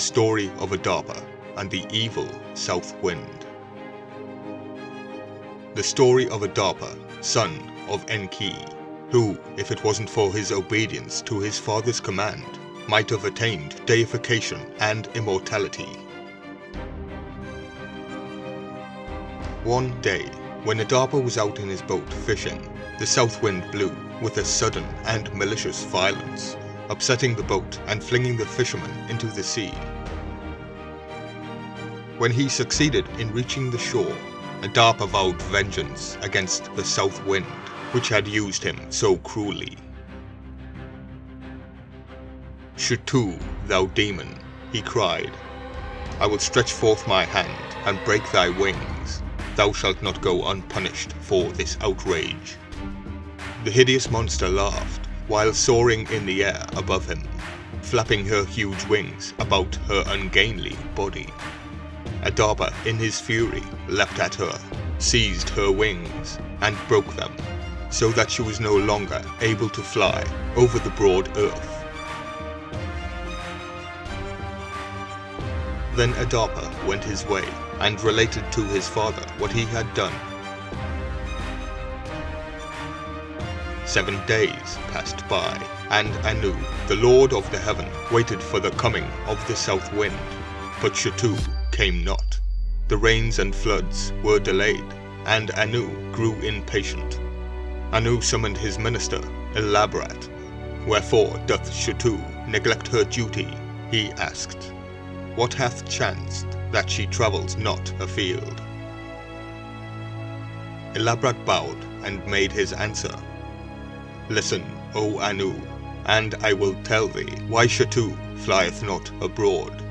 Story of Adapa and the Evil South Wind. The story of Adapa, son of Enki, who, if it wasn't for his obedience to his father's command, might have attained deification and immortality. One day, when Adapa was out in his boat fishing, the south wind blew with a sudden and malicious violence, upsetting the boat and flinging the fisherman into the sea. When he succeeded in reaching the shore, Adapa vowed vengeance against the south wind, which had used him so cruelly. "Shutu, thou demon," he cried, "I will stretch forth my hand and break thy wings. Thou shalt not go unpunished for this outrage." The hideous monster laughed, while soaring in the air above him, flapping her huge wings about her ungainly body. Adapa, in his fury, leapt at her, seized her wings, and broke them, so that she was no longer able to fly over the broad earth. Then Adapa went his way, and related to his father what he had done. 7 days passed by, and Anu, the lord of the heaven, waited for the coming of the south wind, but Shutu came not. The rains and floods were delayed, and Anu grew impatient. Anu summoned his minister, Elaborate. "Wherefore doth Shutu neglect her duty?" he asked. "What hath chanced that she travels not afield?" Elaborate bowed and made his answer. "Listen, O Anu, and I will tell thee why Shutu flieth not abroad.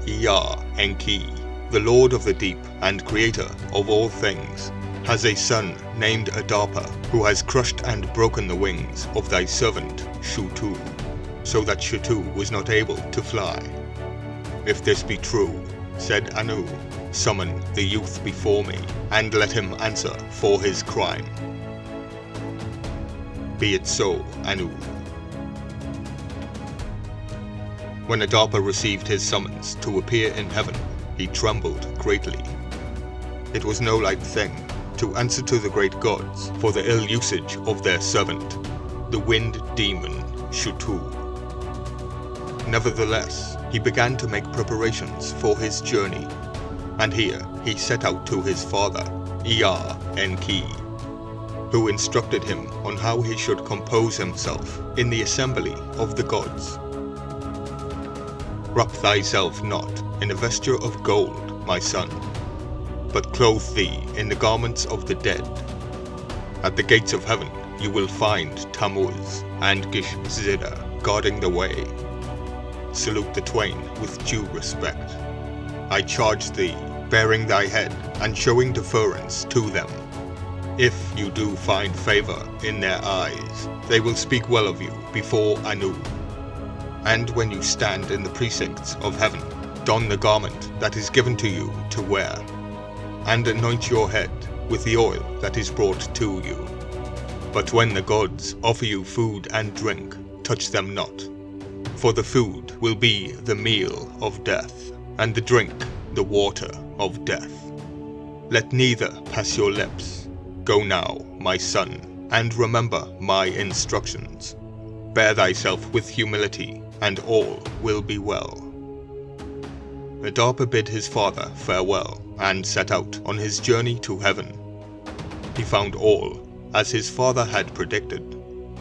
Ea, Enki, the lord of the deep and creator of all things, has a son named Adapa, who has crushed and broken the wings of thy servant Shutu, so that Shutu was not able to fly. If this be true," said Anu, "summon the youth before me, and let him answer for his crime." "Be it so, Anu." When Adapa received his summons to appear in heaven, he trembled greatly. It was no light thing to answer to the great gods for the ill usage of their servant, the wind demon Shutu. Nevertheless, he began to make preparations for his journey, and here he set out to his father, Ea, Enki, who instructed him on how he should compose himself in the assembly of the gods. "Wrap thyself not in a vesture of gold, my son, but clothe thee in the garments of the dead. At the gates of heaven you will find Tammuz and Gish-Zida guarding the way. Salute the twain with due respect. I charge thee, bearing thy head and showing deference to them. If you do find favor in their eyes, they will speak well of you before Anu. And when you stand in the precincts of heaven, don the garment that is given to you to wear, and anoint your head with the oil that is brought to you. But when the gods offer you food and drink, touch them not, for the food will be the meal of death, and the drink the water of death. Let neither pass your lips. Go now, my son, and remember my instructions. Bear thyself with humility, and all will be well." Adapa bid his father farewell, and set out on his journey to heaven. He found all as his father had predicted.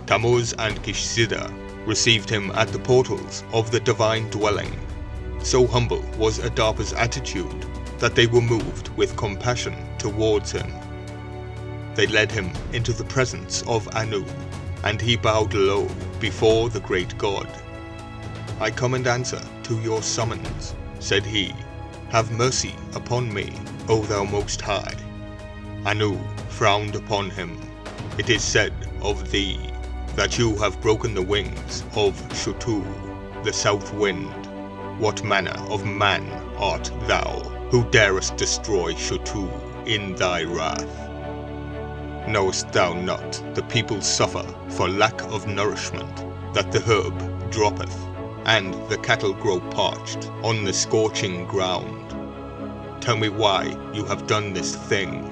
Tammuz and Gish-Zida received him at the portals of the divine dwelling. So humble was Adapa's attitude that they were moved with compassion towards him. They led him into the presence of Anu, and he bowed low before the great god. "I come and answer to your summons," said he. "Have mercy upon me, O thou Most High." Anu frowned upon him. "It is said of thee that you have broken the wings of Shutu, the south wind. What manner of man art thou, who darest destroy Shutu in thy wrath? Knowest thou not the people suffer for lack of nourishment, that the herb droppeth, and the cattle grow parched on the scorching ground. Tell me why you have done this thing."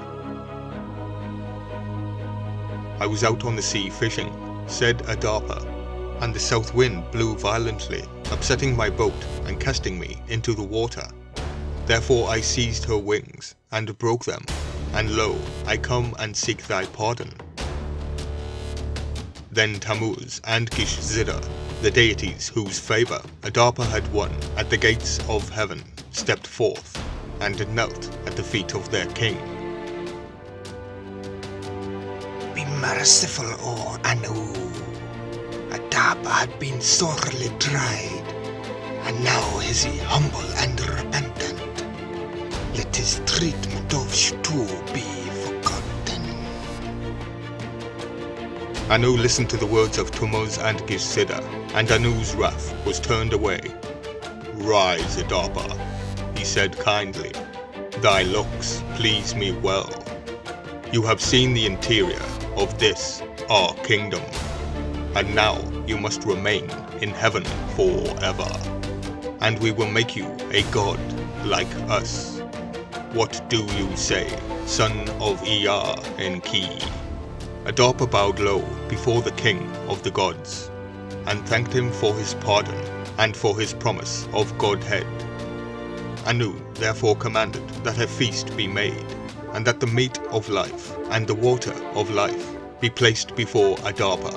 "I was out on the sea fishing," said Adapa, "and the south wind blew violently, upsetting my boat and casting me into the water. Therefore I seized her wings and broke them, and lo, I come and seek thy pardon." Then Tammuz and Gish-Zida, the deities whose favor Adapa had won at the gates of heaven, stepped forth and knelt at the feet of their king. "Be merciful, O Anu. Adapa had been sorely tried, and now is he humble and repentant. Let his treatment of Shutu be forgotten." Anu listened to the words of Tammuz and Gish-Zida, and Anu's wrath was turned away. "Rise, Adapa," he said kindly. "Thy looks please me well. You have seen the interior of this, our kingdom, and now you must remain in heaven forever, and we will make you a god like us. What do you say, son of Ea, Enki?" Adapa bowed low before the king of the gods, and thanked him for his pardon and for his promise of godhead. Anu therefore commanded that a feast be made, and that the meat of life and the water of life be placed before Adapa,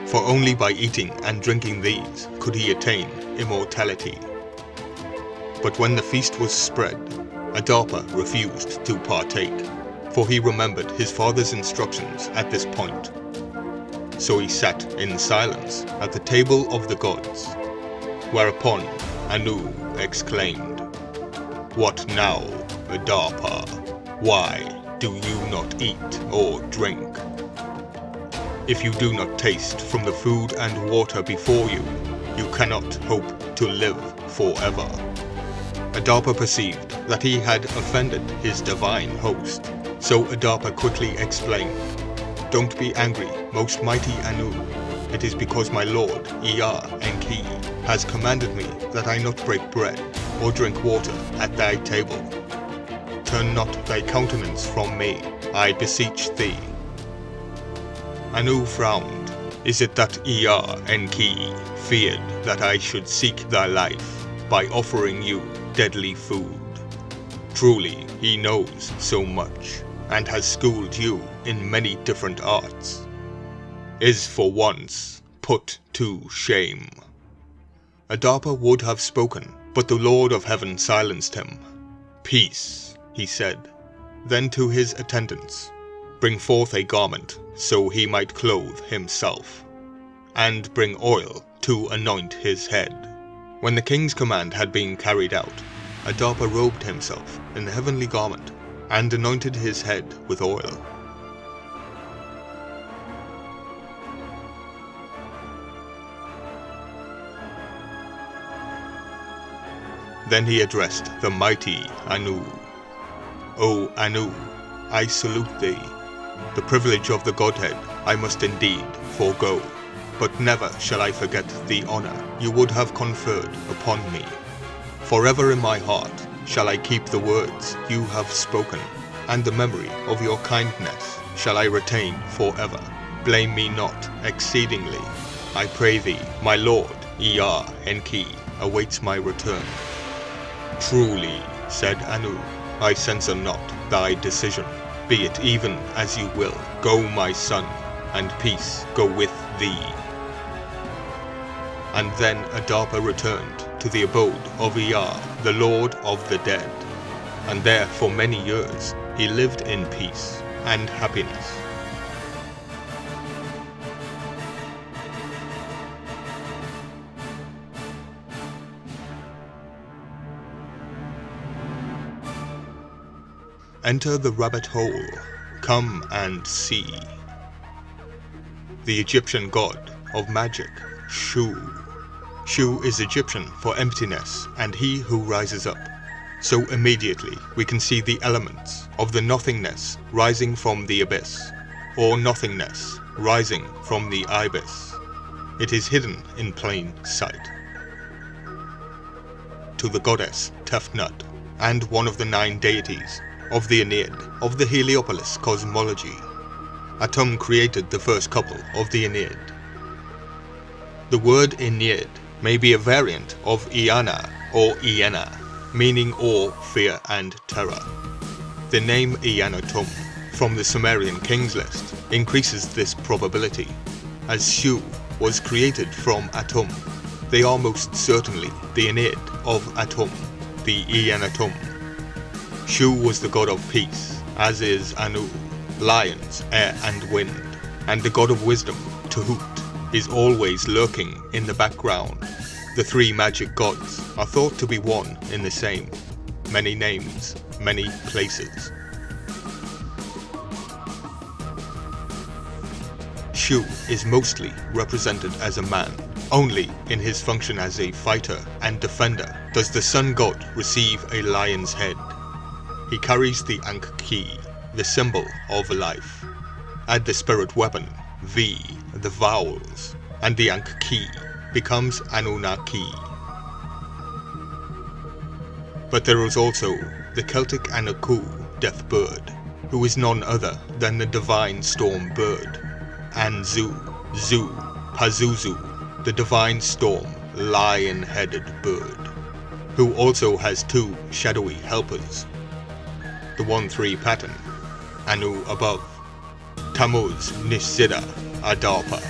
for only by eating and drinking these could he attain immortality. But when the feast was spread, Adapa refused to partake, for he remembered his father's instructions at this point. So he sat in silence at the table of the gods, whereupon Anu exclaimed, "What now, Adapa? Why do you not eat or drink? If you do not taste from the food and water before you, you cannot hope to live forever." Adapa perceived that he had offended his divine host, so Adapa quickly explained, "Don't be angry, most mighty Anu. It is because my lord, Ea Enki, has commanded me that I not break bread or drink water at thy table. Turn not thy countenance from me, I beseech thee." Anu frowned. "Is it that Ea Enki feared that I should seek thy life by offering you deadly food? Truly, he knows so much, and has schooled you in many different arts. Is for once put to shame." Adapa would have spoken, but the Lord of Heaven silenced him. "Peace," he said. Then to his attendants, "Bring forth a garment, so he might clothe himself, and bring oil to anoint his head." When the king's command had been carried out, Adapa robed himself in the heavenly garment, and anointed his head with oil. Then he addressed the mighty Anu. "O Anu, I salute thee. The privilege of the Godhead I must indeed forego, but never shall I forget the honor you would have conferred upon me. Forever in my heart shall I keep the words you have spoken, and the memory of your kindness shall I retain forever. Blame me not exceedingly. I pray thee, my lord, Ea Enki, awaits my return." "Truly," said Anu, "I censor not thy decision. Be it even as you will. Go, my son, and peace go with thee." And then Adapa returned to the abode of Ea, the lord of the dead, and there for many years he lived in peace and happiness. Enter the rabbit hole. Come and see. The Egyptian god of magic, Shu. Shu is Egyptian for emptiness and he who rises up. So immediately we can see the elements of the nothingness rising from the abyss, or nothingness rising from the ibis. It is hidden in plain sight. to the goddess Tefnut, and one of the 9 deities of the Aeneid of the Heliopolis cosmology. Atum created the first couple of the Aeneid. The word Aeneid may be a variant of Iana or Iena, meaning awe, fear and terror. The name Ianatum from the Sumerian kings list increases this probability. As Shu was created from Atum, they are most certainly the Aeneid of Atum, the Ianatum. Shu was the god of peace, as is Anu, lions, air and wind, and the god of wisdom, Tuhut, is always lurking in the background. The 3 magic gods are thought to be one in the same. Many names, many places. Shu is mostly represented as a man. Only in his function as a fighter and defender does the sun god receive a lion's head. He carries the Enki, the symbol of life. Add the spirit weapon, V, the vowels, and the Enki becomes Anunnaki. But there is also the Celtic Anaku, death bird, who is none other than the divine storm bird, Anzu, Zu, Pazuzu, the divine storm, lion-headed bird, who also has 2 shadowy helpers. The 1-3 pattern, Anu above, Tammuz Nisida Adapa,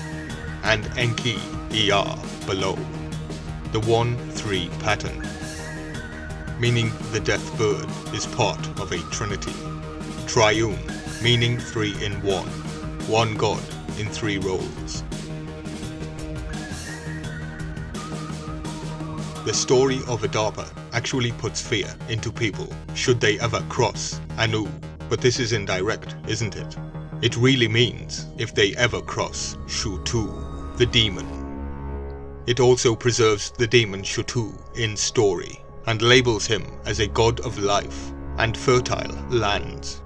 and Enki Ea below. The 1-3 pattern, meaning the death bird is part of a trinity. Triune, meaning 3 in 1, one god in 3 roles. The story of Adapa actually puts fear into people should they ever cross Anu, but this is indirect, isn't it? It really means if they ever cross Shutu, the demon. It also preserves the demon Shutu in story, and labels him as a god of life and fertile lands.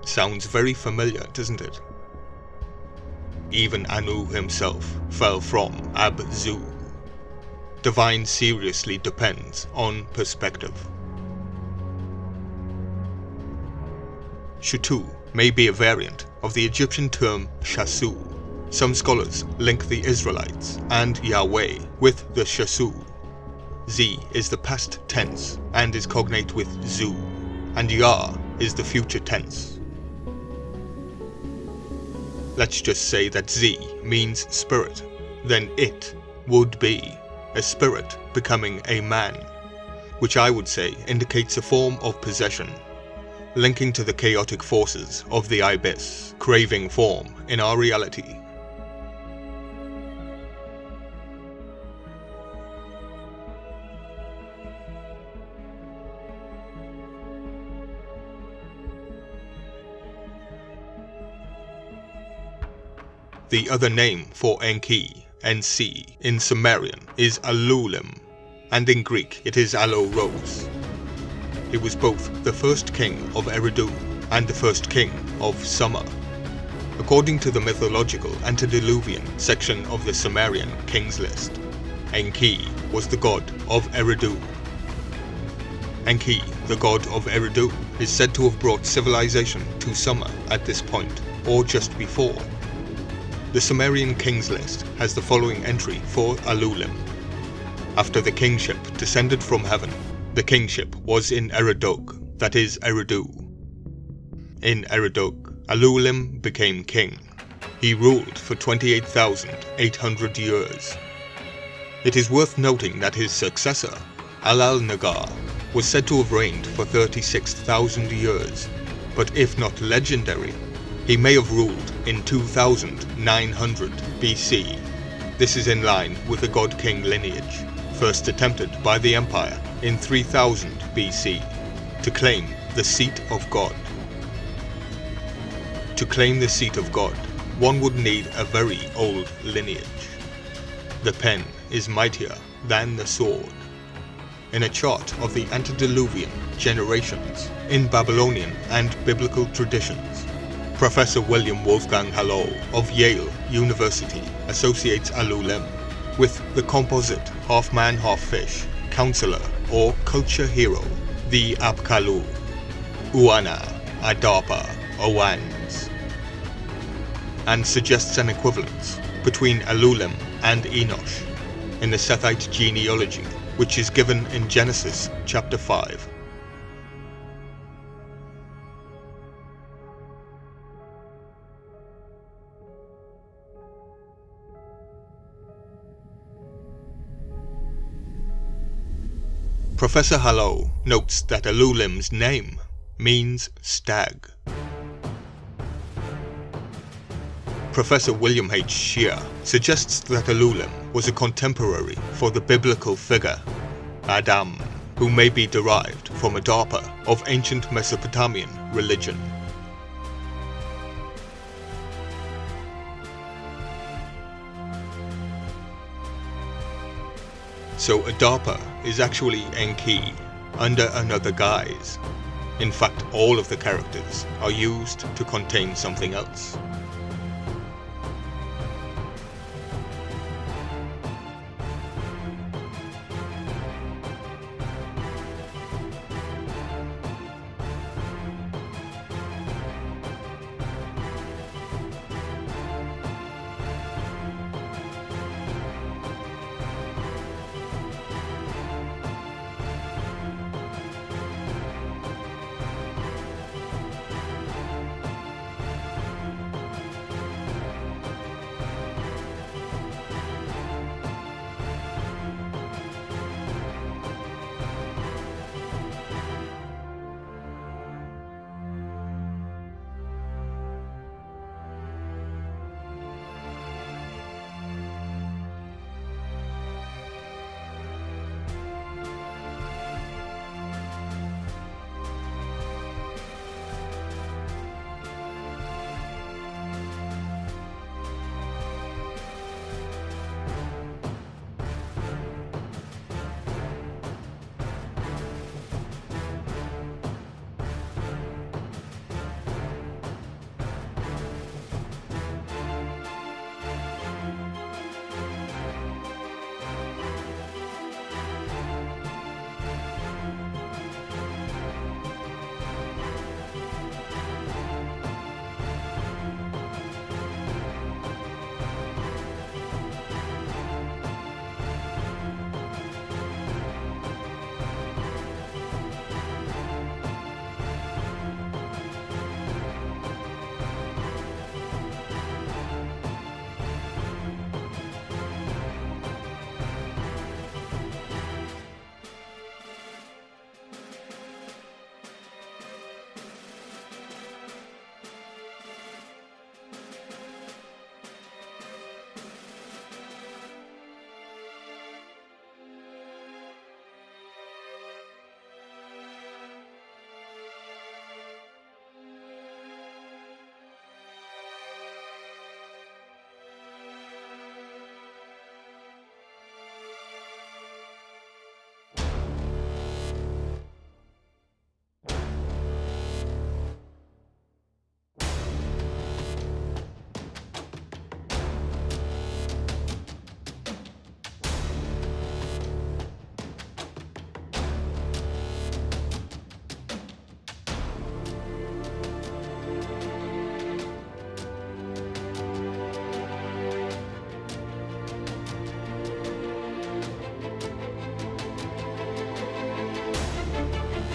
Sounds very familiar, doesn't it? Even Anu himself fell from Ab-Zu. Divine seriously depends on perspective. Shutu may be a variant of the Egyptian term Shasu. Some scholars link the Israelites and Yahweh with the Shasu. Z is the past tense and is cognate with Zu, and Yah is the future tense. Let's just say that Z means spirit, then it would be a spirit becoming a man, which I would say indicates a form of possession, linking to the chaotic forces of the Ibis, craving form in our reality. The other name for Enki, NC, in Sumerian is Alulim, and in Greek it is Aloros. He was both the first king of Eridu and the first king of Summer. According to the Mythological Antediluvian section of the Sumerian Kings List, Enki was the god of Eridu. Enki, the god of Eridu, is said to have brought civilization to Summer at this point, or just before. The Sumerian Kings List has the following entry for Alulim. After the kingship descended from heaven, the kingship was in Eridug, that is Eridu. In Eridug, Alulim became king. He ruled for 28,800 years. It is worth noting that his successor, Alal-Nagar, was said to have reigned for 36,000 years, but if not legendary, he may have ruled in 2900 BC. This is in line with the god-king lineage, first attempted by the empire in 3000 BC, to claim the seat of God. To claim the seat of God, one would need a very old lineage. The pen is mightier than the sword. In a chart of the antediluvian generations in Babylonian and biblical traditions, Professor William Wolfgang Hallo of Yale University associates Alulim with the composite half-man half-fish counselor or culture hero, the Apkallu, Uana, Adapa, Owans, and suggests an equivalence between Alulim and Enosh in the Sethite genealogy, which is given in Genesis chapter 5. Professor Hallow notes that Alulim's name means stag. Professor William H. Shear suggests that Alulim was a contemporary for the biblical figure Adam, who may be derived from Adapa of ancient Mesopotamian religion. So Adapa is actually Enki under another guise. In fact, all of the characters are used to contain something else.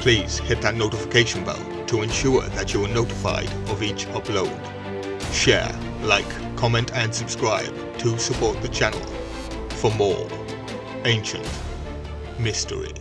Please hit that notification bell to ensure that you are notified of each upload. Share, like, comment and subscribe to support the channel for more ancient mystery.